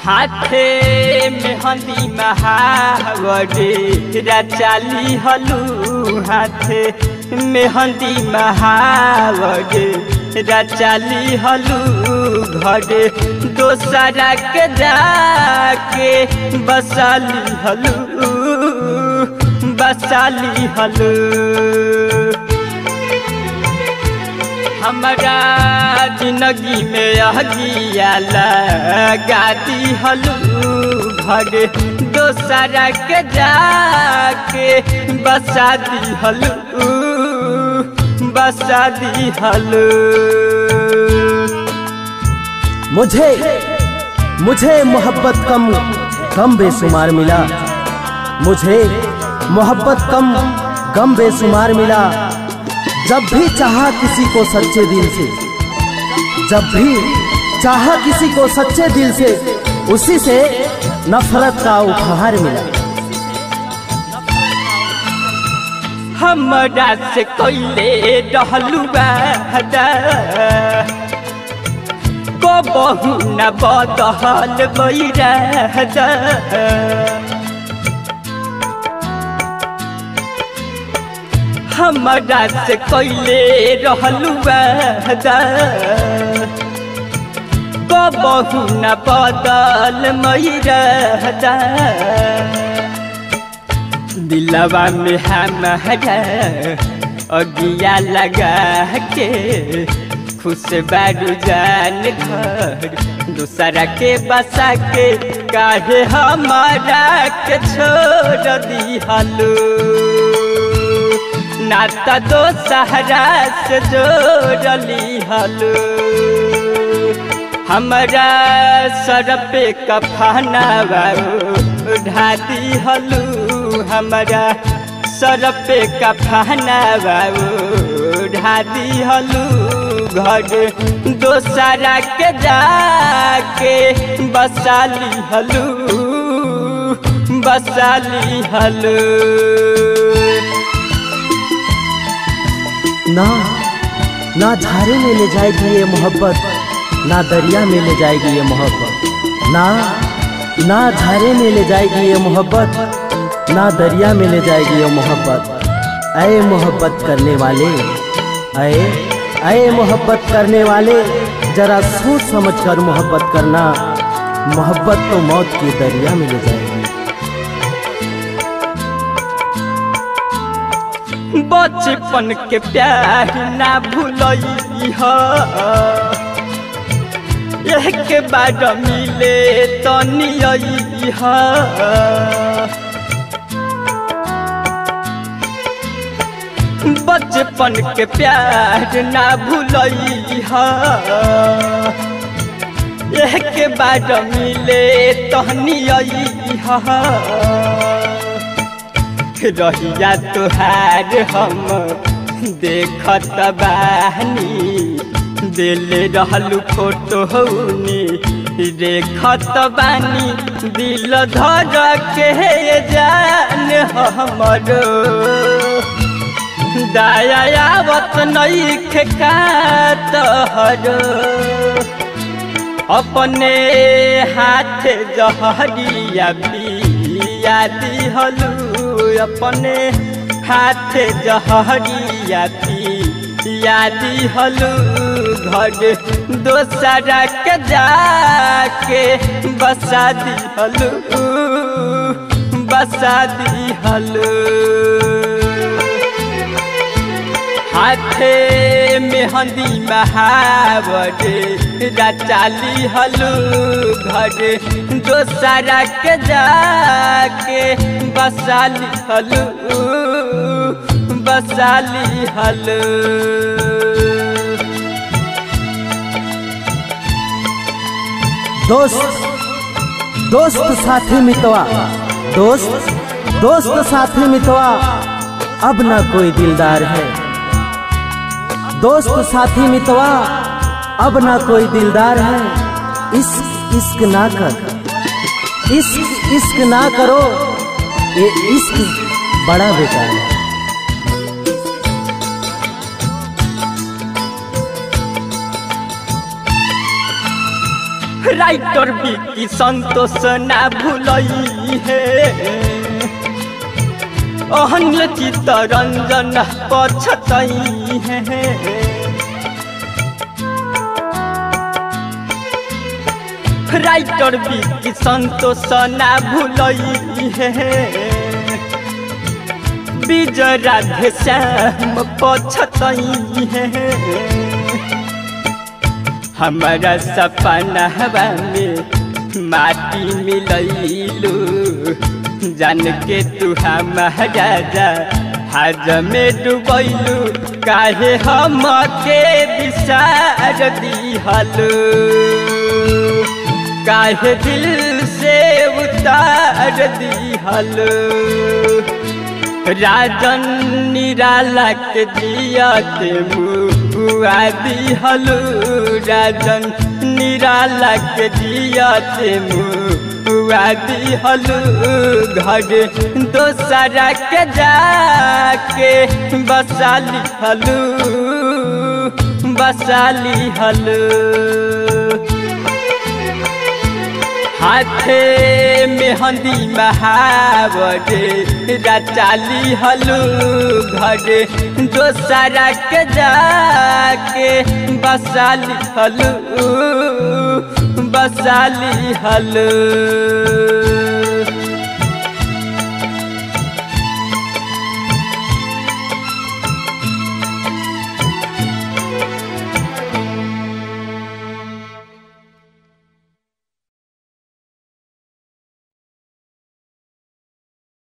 हाथे मेहंदी महावरे रचाली हलू हाथे मेहंदी महावरे रचाली हलू घरे दोसरा के जाके बसाली हलू हमारा जिंदगी में अगिया लगा दी हलू घरे दोसरा के जाके बसा दी हलू मुझे मोहब्बत कम बेशुमार मिला। मुझे मोहब्बत कम बेशुमार मिला। जब भी चाहा किसी को सच्चे दिल से, जब भी चाहा किसी को सच्चे दिल से, उसी से नफरत का उपहार मिला। हमरा से कोइले रहलू वादा को बहु न बदहल बैरादा हमरा से कोइले रहलू वादा को बहु न बदल मैरादा दिलवा में हमारा अगिया लगा के खुश बारू जान घर दूसरा के बसा के काहे हमारा के छोड़ दी हलू नाता दोसरा से जोड़ली हलू हमारा सर पे कफना उठा दी हलू हमारा सर पे कफना उठा दी हलू घर दोसरा के जाके बसाली हलू ना झारे में ले जाएगी ये मोहब्बत, ना दरिया में ले जाएगी ये मोहब्बत। ना झारे में ले जाएगी ये मोहब्बत, ना दरिया में ले जाएगी ये मोहब्बत। ऐ मोहब्बत करने वाले, ऐ मोहब्बत करने वाले, जरा सोच समझ कर मोहब्बत करना। मोहब्बत तो मौत की दरिया में ले जाएगी। बचपन के प्यार ना भूलई हो, एक बार मिले तो नियई हो। बचपन के प्यार ना भूलई हो, एक बार मिले तो नियई हो। रहिया तुहार हम देखत बानी, दिल रहलू फोटो देखत बानी, दिल धर के जान हमरो दया आवत नइखे का तोहरो। अपने हाथ जहरिया पिया दिहलू, अपने हाथ जहरिया पिया दिहलू घर दोसरा के जाके बसा दिहलू हाथे मेहंदी महावरे रचाली हलू घर दोसरा के जाके बसाली हलू दोस्त साथी मितवा, दोस्त साथी मितवा, अब ना कोई दिलदार है। दोस्त साथी मितवा, अब ना कोई दिलदार है। इश्क ना कर, इश्क ना करो, ये इश्क बड़ा बेकार है। राइटर बिकी संतोष ना भूलई है अहंग चित्तरंजन पछतई है राइटर बिकी संतोष ना भूलई है विजय राधे श्याम पछतई है हमारा सपना में माटी मिलैलू जान के तू हमारा हाज में डुबैलू काहे हम के विसार दिहलू काहे दिल से उतार दिहलू राजन निराला के दियते मुआ दिहलू राजन निराला के दियते मुआ दिहलू घर दोसरा के जाके बसा लिहलू हाथे मेहंदी महावरे रचाली हलू घरे दोसरा के जाके बसाली हलू